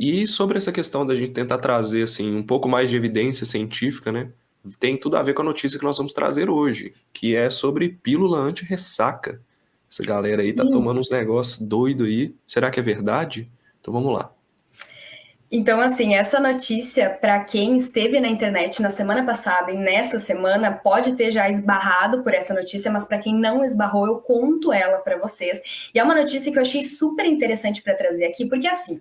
E sobre essa questão da gente tentar trazer, assim, um pouco mais de evidência científica, né? Tem tudo a ver com a notícia que nós vamos trazer hoje, que é sobre pílula anti-ressaca. Essa galera aí tá Sim. tomando uns negócios doidos aí. Será que é verdade? Então vamos lá. Então, assim, essa notícia, para quem esteve na internet na semana passada e nessa semana, pode ter já esbarrado por essa notícia, mas para quem não esbarrou, eu conto ela para vocês. E é uma notícia que eu achei super interessante para trazer aqui, porque assim,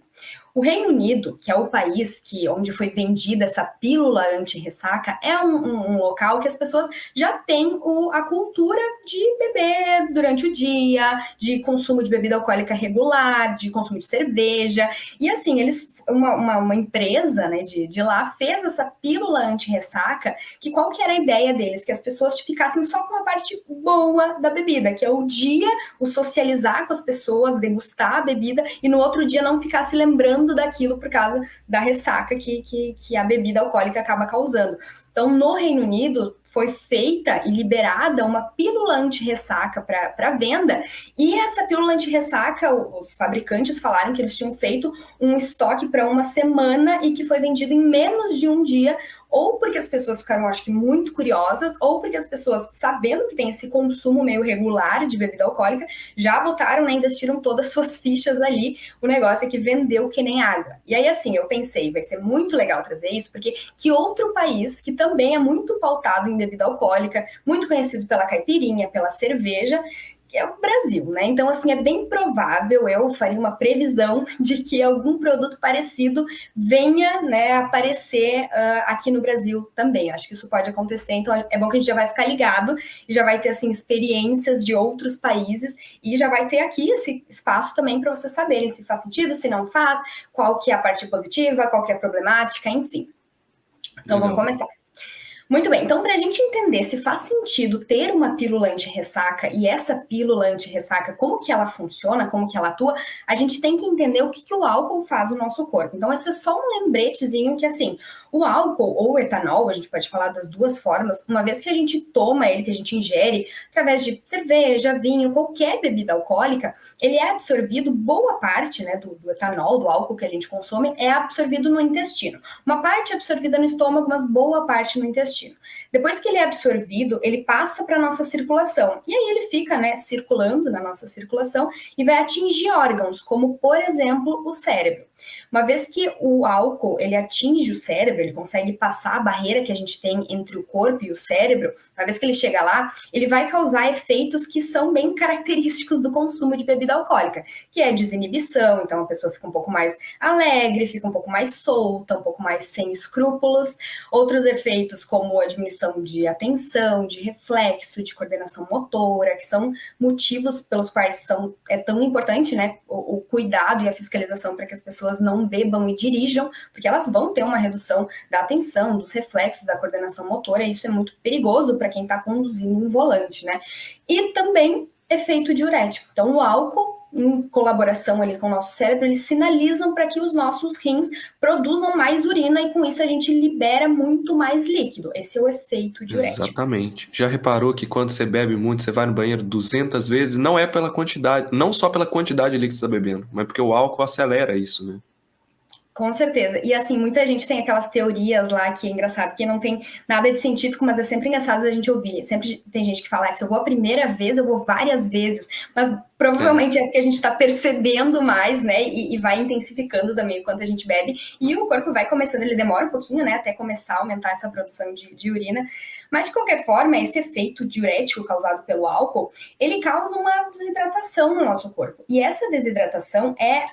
o Reino Unido, que é o país onde foi vendida essa pílula anti-ressaca, é um local que as pessoas já têm a cultura de beber durante o dia, de consumo de bebida alcoólica regular, de consumo de cerveja. E assim, uma empresa, né, de lá fez essa pílula anti-ressaca, que qual que era a ideia deles? Que as pessoas ficassem só com a parte boa da bebida, que é o dia, o socializar com as pessoas, degustar a bebida, e no outro dia não ficar se lembrando daquilo por causa da ressaca que a bebida alcoólica acaba causando. Então, no Reino Unido, foi feita e liberada uma pílula anti-ressaca para venda, e essa pílula anti-ressaca, os fabricantes falaram que eles tinham feito um estoque para uma semana e que foi vendido em menos de um dia, ou porque as pessoas ficaram, acho que, muito curiosas, ou porque as pessoas, sabendo que tem esse consumo meio regular de bebida alcoólica, já botaram, né, investiram todas as suas fichas ali. O negócio é que vendeu que nem água. E aí, assim, eu pensei, vai ser muito legal trazer isso, porque que outro país que também é muito pautado em bebida alcoólica, muito conhecido pela caipirinha, pela cerveja, que é o Brasil, né? Então, assim, é bem provável, eu faria uma previsão de que algum produto parecido venha, né, aparecer aqui no Brasil também. Acho que isso pode acontecer, então é bom que a gente já vai ficar ligado e já vai ter, assim, experiências de outros países e já vai ter aqui esse espaço também para vocês saberem se faz sentido, se não faz, qual que é a parte positiva, qual que é a problemática, enfim. Então, vamos Legal. começar. Muito bem, então para a gente entender se faz sentido ter uma pílula anti-ressaca e essa pílula anti-ressaca, como que ela funciona, como que ela atua, a gente tem que entender o que o álcool faz no nosso corpo. Então esse é só um lembretezinho que assim, o álcool ou o etanol, a gente pode falar das duas formas, uma vez que a gente toma ele, que a gente ingere, através de cerveja, vinho, qualquer bebida alcoólica, ele é absorvido, boa parte, né, do etanol, do álcool que a gente consome, é absorvido no intestino. Uma parte é absorvida no estômago, mas boa parte no intestino. Depois que ele é absorvido, ele passa para a nossa circulação. E aí ele fica, né, circulando na nossa circulação e vai atingir órgãos, como, por exemplo, o cérebro. Uma vez que o álcool ele atinge o cérebro, ele consegue passar a barreira que a gente tem entre o corpo e o cérebro, uma vez que ele chega lá, ele vai causar efeitos que são bem característicos do consumo de bebida alcoólica, que é desinibição, então a pessoa fica um pouco mais alegre, fica um pouco mais solta, um pouco mais sem escrúpulos. Outros efeitos, como a diminuição de atenção, de reflexo, de coordenação motora, que são motivos pelos quais é tão importante, né, o cuidado e a fiscalização para que as pessoas não bebam e dirijam, porque elas vão ter uma redução da atenção, dos reflexos, da coordenação motora, e isso é muito perigoso para quem está conduzindo um volante, né? E também efeito diurético. Então, o álcool, em colaboração ali com o nosso cérebro, eles sinalizam para que os nossos rins produzam mais urina e com isso a gente libera muito mais líquido. Esse é o efeito diurético. Exatamente. Já reparou que quando você bebe muito, você vai no banheiro 200 vezes, não é pela quantidade, não só pela quantidade de líquido que você está bebendo, mas porque o álcool acelera isso, né? Com certeza. E assim, muita gente tem aquelas teorias lá que é engraçado, porque não tem nada de científico, mas é sempre engraçado a gente ouvir. Sempre tem gente que fala, se eu vou a primeira vez, eu vou várias vezes. Mas É, provavelmente é porque a gente está percebendo mais, né? E vai intensificando também enquanto a gente bebe. E o corpo vai começando, ele demora um pouquinho, né? Até começar a aumentar essa produção de urina. Mas de qualquer forma, esse efeito diurético causado pelo álcool, ele causa uma desidratação no nosso corpo. E essa desidratação é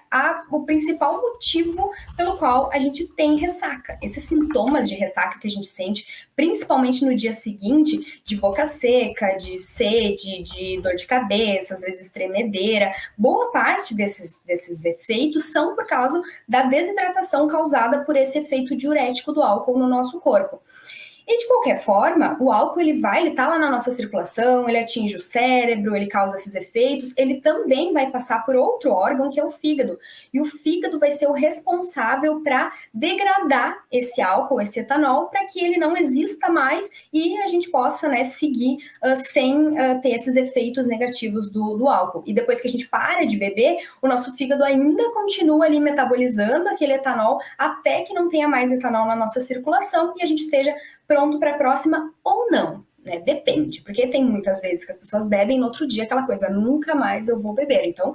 o principal motivo pelo qual a gente tem ressaca. Esses sintomas de ressaca que a gente sente, principalmente no dia seguinte, de boca seca, de sede, de dor de cabeça, às vezes tremedeira, boa parte desses efeitos são por causa da desidratação causada por esse efeito diurético do álcool no nosso corpo. E de qualquer forma, o álcool ele tá lá na nossa circulação, ele atinge o cérebro, ele causa esses efeitos, ele também vai passar por outro órgão que é o fígado. E o fígado vai ser o responsável para degradar esse álcool, esse etanol, para que ele não exista mais e a gente possa, né, seguir sem ter esses efeitos negativos do álcool. E depois que a gente para de beber, o nosso fígado ainda continua ali metabolizando aquele etanol até que não tenha mais etanol na nossa circulação e a gente esteja pronto para a próxima ou não, né? Depende, porque tem muitas vezes que as pessoas bebem no outro dia aquela coisa, nunca mais eu vou beber. Então,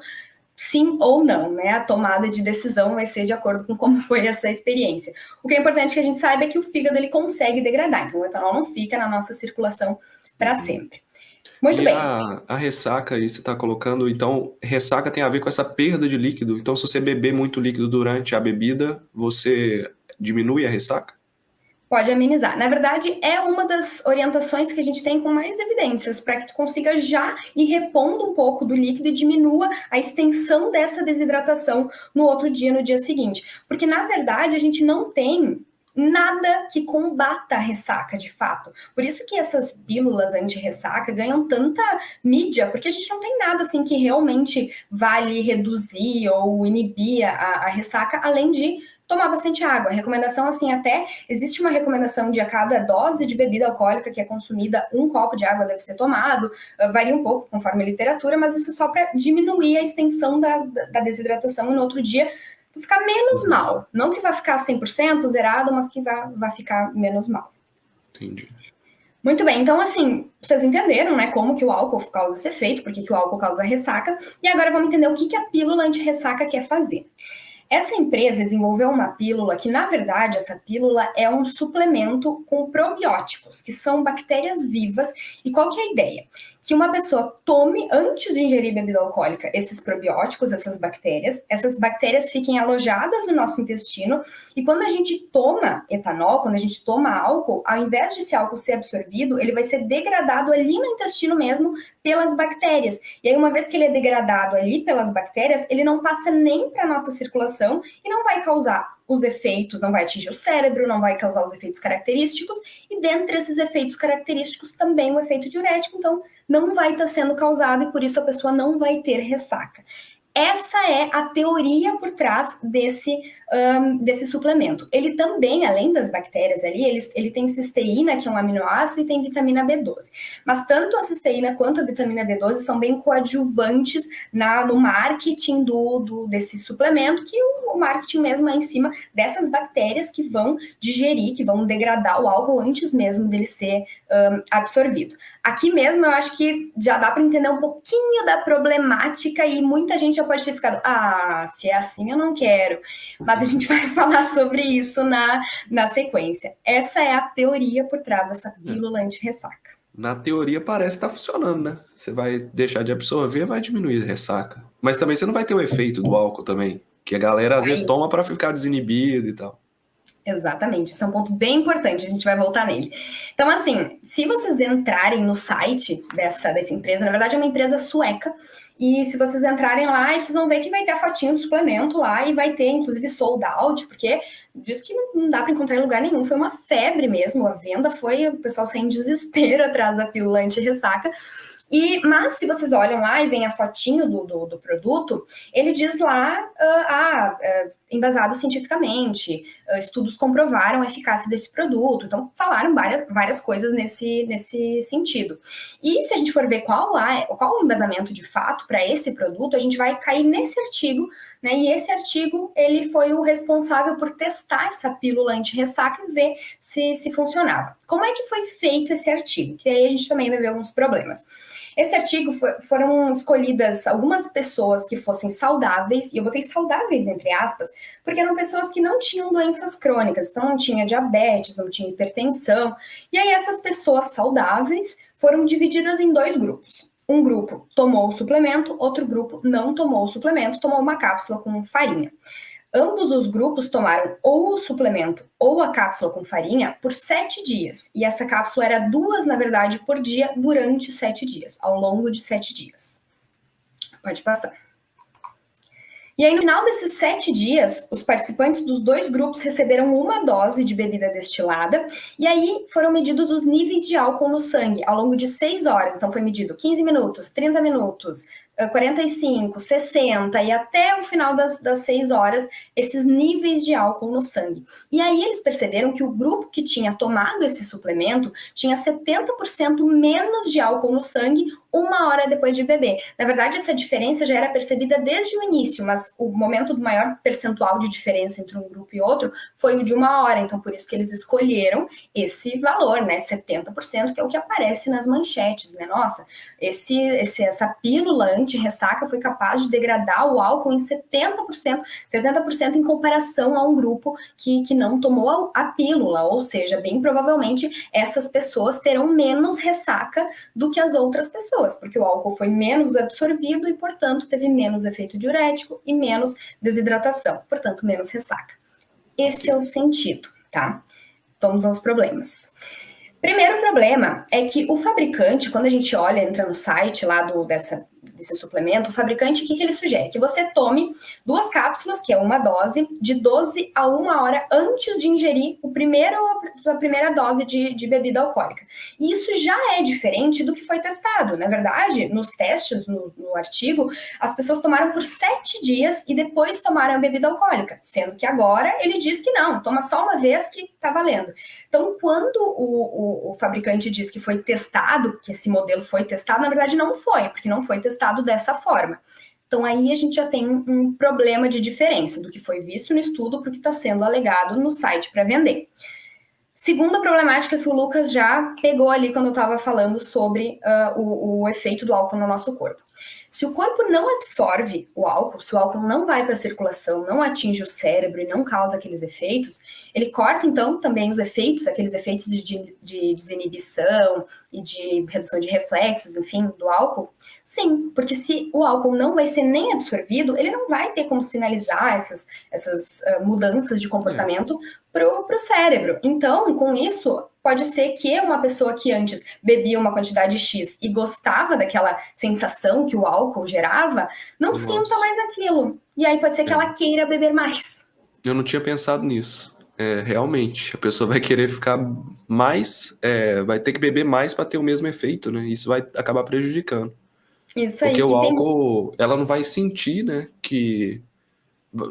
sim ou não, né? A tomada de decisão vai ser de acordo com como foi essa experiência. O que é importante que a gente saiba é que o fígado ele consegue degradar, então o etanol não fica na nossa circulação para sempre. Muito E bem. a ressaca aí você está colocando, então, ressaca tem a ver com essa perda de líquido. Então, se você beber muito líquido durante a bebida, você diminui a ressaca? Pode amenizar. Na verdade, é uma das orientações que a gente tem com mais evidências para que tu consiga já ir repondo um pouco do líquido e diminua a extensão dessa desidratação no outro dia, no dia seguinte. Porque, na verdade, a gente não tem nada que combata a ressaca, de fato. Por isso que essas pílulas anti-ressaca ganham tanta mídia, porque a gente não tem nada assim que realmente vale reduzir ou inibir a ressaca, além de tomar bastante água. A recomendação, assim, até existe uma recomendação de a cada dose de bebida alcoólica que é consumida, 1 copo de água deve ser tomado, varia um pouco conforme a literatura, mas isso é só para diminuir a extensão da desidratação e no outro dia tu ficar menos mal. Não que vai ficar 100% zerado, mas que vai ficar menos mal. Entendi. Muito bem, então assim, vocês entenderam, né, como que o álcool causa esse efeito, porque que o álcool causa ressaca, e agora vamos entender o que a pílula anti-ressaca quer fazer. Essa empresa desenvolveu uma pílula que, na verdade, essa pílula é um suplemento com probióticos, que são bactérias vivas. E qual que é a ideia? Que uma pessoa tome, antes de ingerir bebida alcoólica, esses probióticos, essas bactérias fiquem alojadas no nosso intestino, e quando a gente toma etanol, quando a gente toma álcool, ao invés de esse álcool ser absorvido, ele vai ser degradado ali no intestino mesmo pelas bactérias. E aí, uma vez que ele é degradado ali pelas bactérias, ele não passa nem para a nossa circulação e não vai causar os efeitos, não vai atingir o cérebro, não vai causar os efeitos característicos, e dentre esses efeitos característicos também o efeito diurético, então não vai estar sendo causado e por isso a pessoa não vai ter ressaca. Essa é a teoria por trás desse suplemento. Ele também, além das bactérias ali, ele tem cisteína, que é um aminoácido, e tem vitamina B12. Mas tanto a cisteína quanto a vitamina B12 são bem coadjuvantes no marketing desse suplemento, que o marketing mesmo é em cima dessas bactérias que vão digerir, que vão degradar o álcool antes mesmo dele ser absorvido. Aqui mesmo eu acho que já dá para entender um pouquinho da problemática e muita gente já pode ter ficado, se é assim eu não quero. Mas a gente vai falar sobre isso na sequência. Essa é a teoria por trás dessa pílula anti-ressaca. Na teoria parece estar funcionando, né? Você vai deixar de absorver, vai diminuir a ressaca. Mas também você não vai ter o efeito do álcool também, que a galera às vezes toma para ficar desinibido e tal. Exatamente, isso é um ponto bem importante, a gente vai voltar nele. Então, assim, se vocês entrarem no site dessa empresa, na verdade é uma empresa sueca, e se vocês entrarem lá, vocês vão ver que vai ter a fotinho do suplemento lá, e vai ter, inclusive, sold out, porque diz que não dá para encontrar em lugar nenhum, foi uma febre mesmo, a venda foi, o pessoal saindo em desespero atrás da pílula anti-ressaca. Mas se vocês olham lá e vem a fotinho do produto, ele diz lá, embasado cientificamente, estudos comprovaram a eficácia desse produto. Então, falaram várias coisas nesse sentido. E se a gente for ver qual o embasamento de fato para esse produto, a gente vai cair nesse artigo, né? E esse artigo, ele foi o responsável por testar essa pílula anti-ressaca e ver se funcionava. Como é que foi feito esse artigo? Que aí a gente também vai ver alguns problemas. Esse artigo foram escolhidas algumas pessoas que fossem saudáveis, e eu botei saudáveis entre aspas, porque eram pessoas que não tinham doenças crônicas, então não tinha diabetes, não tinha hipertensão, e aí essas pessoas saudáveis foram divididas em 2 grupos. Um grupo tomou o suplemento, outro grupo não tomou o suplemento, tomou uma cápsula com farinha. Ambos os grupos tomaram ou o suplemento ou a cápsula com farinha por 7 dias. E essa cápsula era 2, na verdade, por dia durante 7 dias, ao longo de 7 dias. Pode passar. E aí, no final desses 7 dias, os participantes dos 2 grupos receberam uma dose de bebida destilada, e aí foram medidos os níveis de álcool no sangue ao longo de 6 horas. Então, foi medido 15 minutos, 30 minutos, 45, 60 e até o final das 6 horas, esses níveis de álcool no sangue. E aí eles perceberam que o grupo que tinha tomado esse suplemento tinha 70% menos de álcool no sangue 1 hora depois de beber. Na verdade, essa diferença já era percebida desde o início, mas o momento do maior percentual de diferença entre um grupo e outro foi o de 1 hora. Então, por isso que eles escolheram esse valor, né? 70%, que é o que aparece nas manchetes, né? Nossa, essa pílula anti-ressaca foi capaz de degradar o álcool em 70% em comparação a um grupo que não tomou a pílula, ou seja, bem provavelmente essas pessoas terão menos ressaca do que as outras pessoas, porque o álcool foi menos absorvido e, portanto, teve menos efeito diurético e menos desidratação, portanto, menos ressaca. Esse é o sentido, tá? Vamos aos problemas. Primeiro problema é que o fabricante, quando a gente entra no site lá desse suplemento, o fabricante, o que ele sugere? Que você tome 2 cápsulas, que é uma dose, de 12 a 1 hora antes de ingerir a primeira dose de bebida alcoólica. E isso já é diferente do que foi testado. Na verdade, nos testes, no artigo, as pessoas tomaram por 7 dias e depois tomaram a bebida alcoólica, sendo que agora ele diz que não, toma só uma vez que tá valendo. Então, quando o fabricante diz que foi testado, que esse modelo foi testado, na verdade não foi, porque não foi testado dessa forma. Então, aí a gente já tem um problema de diferença do que foi visto no estudo para o que está sendo alegado no site para vender. Segunda problemática que o Lucas já pegou ali quando eu estava falando sobre o efeito do álcool no nosso corpo. Se o corpo não absorve o álcool, se o álcool não vai para a circulação, não atinge o cérebro e não causa aqueles efeitos, ele corta, então, também os efeitos, aqueles efeitos de desinibição e de redução de reflexos, enfim, do álcool? Sim, porque se o álcool não vai ser nem absorvido, ele não vai ter como sinalizar essas mudanças de comportamento para o cérebro. Então, com isso, pode ser que uma pessoa que antes bebia uma quantidade X e gostava daquela sensação que o álcool gerava, não sinta mais aquilo. E aí pode ser que ela queira beber mais. Eu não tinha pensado nisso. Realmente, a pessoa vai querer ficar mais, vai ter que beber mais para ter o mesmo efeito, né? Isso vai acabar prejudicando. Isso aí. Porque o álcool, ela não vai sentir, né? Que,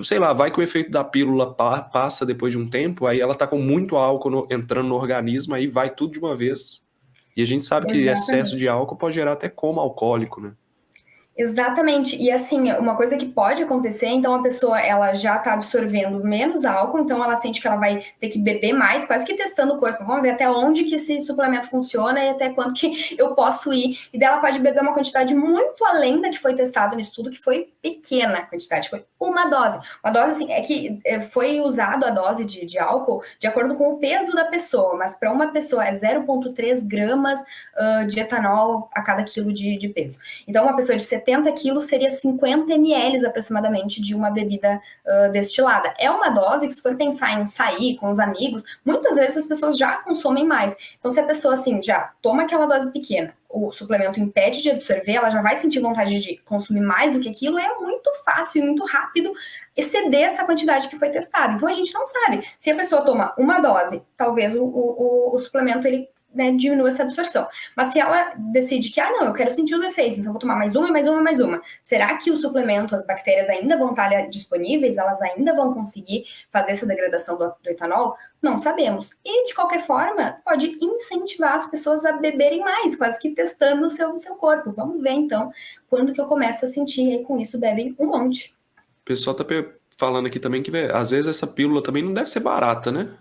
sei lá, vai que o efeito da pílula passa depois de um tempo, aí ela tá com muito álcool entrando no organismo, aí vai tudo de uma vez. E a gente sabe que excesso de álcool pode gerar até coma alcoólico, né? Exatamente. E assim, uma coisa que pode acontecer, então a pessoa ela já tá absorvendo menos álcool, então ela sente que ela vai ter que beber mais, quase que testando o corpo. Vamos ver até onde que esse suplemento funciona e até quanto que eu posso ir. E daí ela pode beber uma quantidade muito além da que foi testado no estudo, que foi pequena a quantidade, foi uma dose. Uma dose, assim, é que foi usado a dose de álcool de acordo com o peso da pessoa, mas para uma pessoa é 0,3 gramas de etanol a cada quilo de peso. Então, uma pessoa de 70 quilos seria 50 ml aproximadamente de uma bebida destilada. É uma dose que, se for pensar em sair com os amigos, muitas vezes as pessoas já consomem mais. Então, se a pessoa, assim, já toma aquela dose pequena, o suplemento impede de absorver, ela já vai sentir vontade de consumir mais do que aquilo, é muito fácil e muito rápido exceder essa quantidade que foi testada. Então, a gente não sabe. Se a pessoa toma uma dose, talvez o suplemento, ele diminua essa absorção. Mas se ela decide que, não, eu quero sentir os efeitos, então eu vou tomar mais uma, mais uma, mais uma. Será que o suplemento, as bactérias ainda vão estar disponíveis? Elas ainda vão conseguir fazer essa degradação do etanol? Não sabemos. E, de qualquer forma, pode incentivar as pessoas a beberem mais, quase que testando o seu corpo. Vamos ver, então, quando que eu começo a sentir, e com isso bebem um monte. O pessoal tá falando aqui também que, às vezes, essa pílula também não deve ser barata, né?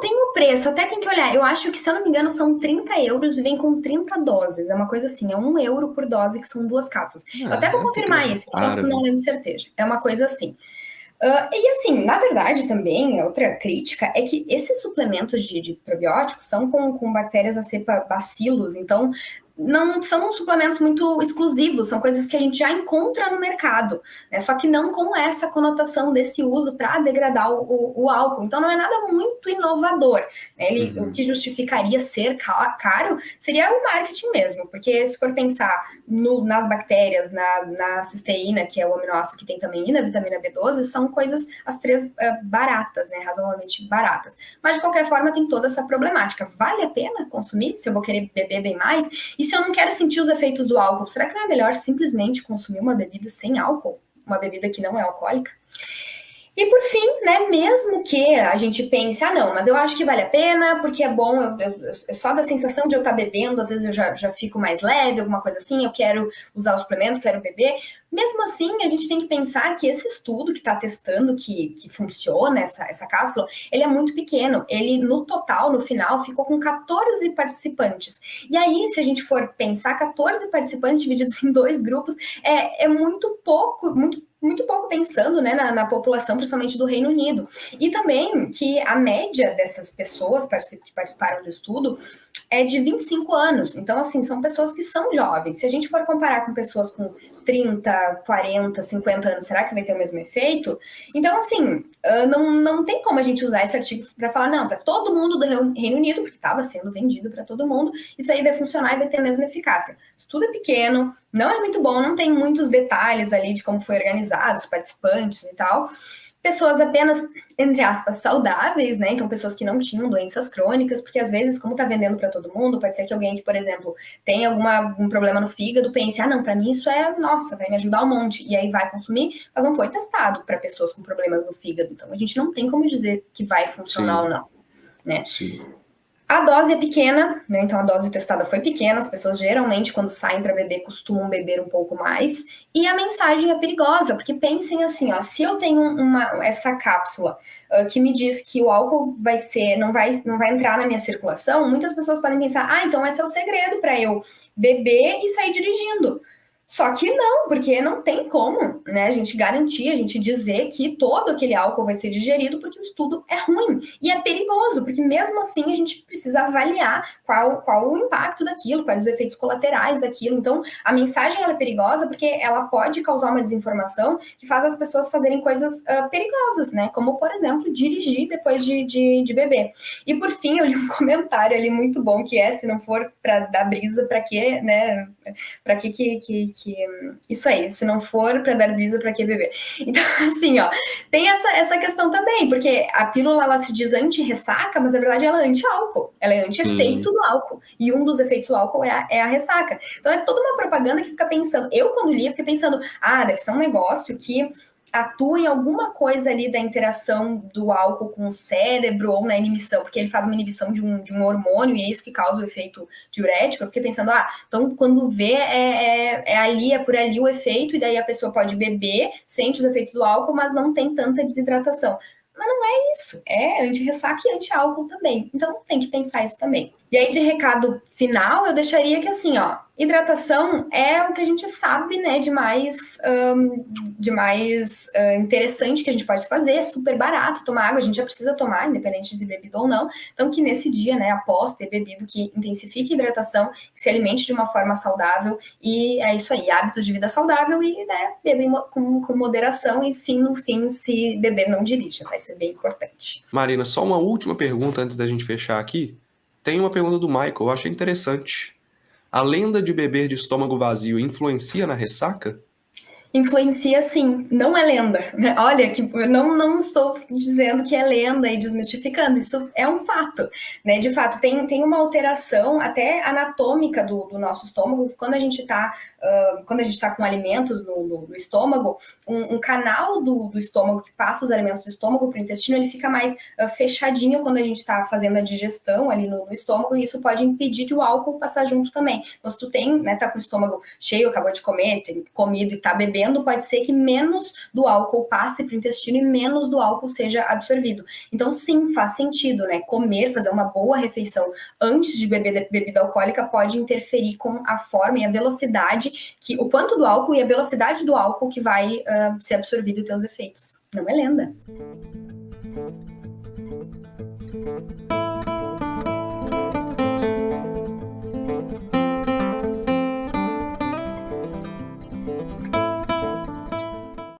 Tem o preço, até tem que olhar. Eu acho que, se eu não me engano, são 30 euros e vem com 30 doses. É uma coisa assim, é 1 euro por dose, que são 2 cápsulas. Eu até vou confirmar isso, porque eu não lembro de certeza. É uma coisa assim. E assim, na verdade também, outra crítica é que esses suplementos de probióticos são com bactérias da cepa Bacillus, então não são suplementos muito exclusivos, são coisas que a gente já encontra no mercado, né? Só que não com essa conotação desse uso para degradar o álcool. Então não é nada muito inovador, né? O que justificaria ser caro seria o marketing mesmo, porque se for pensar nas bactérias, na cisteína, que é o aminoácido que tem também e na vitamina B12, são coisas, as três baratas, né? Razoavelmente baratas. Mas de qualquer forma tem toda essa problemática. Vale a pena consumir? Se eu vou querer beber bem mais? E se eu não quero sentir os efeitos do álcool, será que não é melhor simplesmente consumir uma bebida sem álcool? Uma bebida que não é alcoólica? E por fim, né, mesmo que a gente pense, não, mas eu acho que vale a pena, porque é bom, eu só da sensação de eu estar bebendo, às vezes eu já fico mais leve, alguma coisa assim, eu quero usar o suplemento, quero beber. Mesmo assim, a gente tem que pensar que esse estudo que está testando que funciona, essa cápsula, ele é muito pequeno. Ele, no total, no final, ficou com 14 participantes. E aí, se a gente for pensar, 14 participantes divididos em 2 grupos, é muito pouco, muito pouco pensando, né, na população, principalmente do Reino Unido. E também que a média dessas pessoas que participaram do estudo é de 25 anos. Então, assim, são pessoas que são jovens. Se a gente for comparar com pessoas com 30, 40, 50 anos, será que vai ter o mesmo efeito? Então, assim, não tem como a gente usar esse artigo para falar, não, para todo mundo do Reino Unido, porque estava sendo vendido para todo mundo, isso aí vai funcionar e vai ter a mesma eficácia. O estudo é pequeno, não é muito bom, não tem muitos detalhes ali de como foi organizado, os participantes e tal. Pessoas apenas, entre aspas, saudáveis, né? Então, pessoas que não tinham doenças crônicas, porque às vezes, como tá vendendo para todo mundo, pode ser que alguém que, por exemplo, tem algum problema no fígado, pense, não, para mim isso nossa, vai me ajudar um monte, e aí vai consumir, mas não foi testado para pessoas com problemas no fígado. Então, a gente não tem como dizer que vai funcionar ou não, né? Sim. A dose é pequena, né? Então a dose testada foi pequena. As pessoas geralmente, quando saem para beber, costumam beber um pouco mais. E a mensagem é perigosa, porque pensem assim, se eu tenho essa cápsula que me diz que o álcool não vai entrar na minha circulação, muitas pessoas podem pensar, então esse é o segredo para eu beber e sair dirigindo. Só que não, porque não tem como, né, a gente garantir, a gente dizer que todo aquele álcool vai ser digerido, porque o estudo é ruim e é perigoso, porque mesmo assim a gente precisa avaliar qual o impacto daquilo, quais os efeitos colaterais daquilo. Então, a mensagem ela é perigosa porque ela pode causar uma desinformação que faz as pessoas fazerem coisas perigosas, né, como, por exemplo, dirigir depois de beber. E, por fim, eu li um comentário ali muito bom, que se não for para dar brisa, para quê, né, para que isso aí, se não for para dar brisa, para que beber? Então, assim, tem essa questão também, porque a pílula, ela se diz anti-ressaca, mas na verdade ela é anti-álcool, ela é anti-efeito do álcool, e um dos efeitos do álcool é a ressaca. Então é toda uma propaganda que fica pensando, eu quando li, fiquei pensando, deve ser um negócio que atua em alguma coisa ali da interação do álcool com o cérebro ou na inibição, porque ele faz uma inibição de um hormônio e é isso que causa o efeito diurético. Eu fiquei pensando, então quando vê é por ali o efeito, e daí a pessoa pode beber, sente os efeitos do álcool, mas não tem tanta desidratação. Mas não é isso, é anti-ressaca e anti-álcool também. Então tem que pensar isso também. E aí, de recado final, eu deixaria que assim, hidratação é o que a gente sabe, né, de mais interessante que a gente pode fazer, é super barato tomar água, a gente já precisa tomar, independente de bebida ou não. Então, que nesse dia, né, após ter bebido, que intensifique a hidratação, que se alimente de uma forma saudável, e é isso aí, hábitos de vida saudável e, né, beber com moderação e, no fim, se beber, não dirija, tá? Isso é bem importante. Marina, só uma última pergunta antes da gente fechar aqui. Tem uma pergunta do Michael, eu achei interessante. A lenda de beber de estômago vazio influencia na ressaca? Influencia sim, não é lenda. Olha, que eu não estou dizendo que é lenda e desmistificando, isso é um fato, né? De fato, tem uma alteração até anatômica do nosso estômago, que quando a gente está com alimentos no estômago, um canal do estômago que passa os alimentos do estômago para o intestino, ele fica mais fechadinho quando a gente está fazendo a digestão ali no estômago, e isso pode impedir de o álcool passar junto também. Então, se tu tá com o estômago cheio, acabou de comer, tem comido e tá bebendo, pode ser que menos do álcool passe para o intestino e menos do álcool seja absorvido. Então, sim, faz sentido, né? Comer, fazer uma boa refeição antes de beber bebida alcoólica pode interferir com a forma e a velocidade, o quanto do álcool e a velocidade do álcool que vai ser absorvido e ter os efeitos. Não é lenda.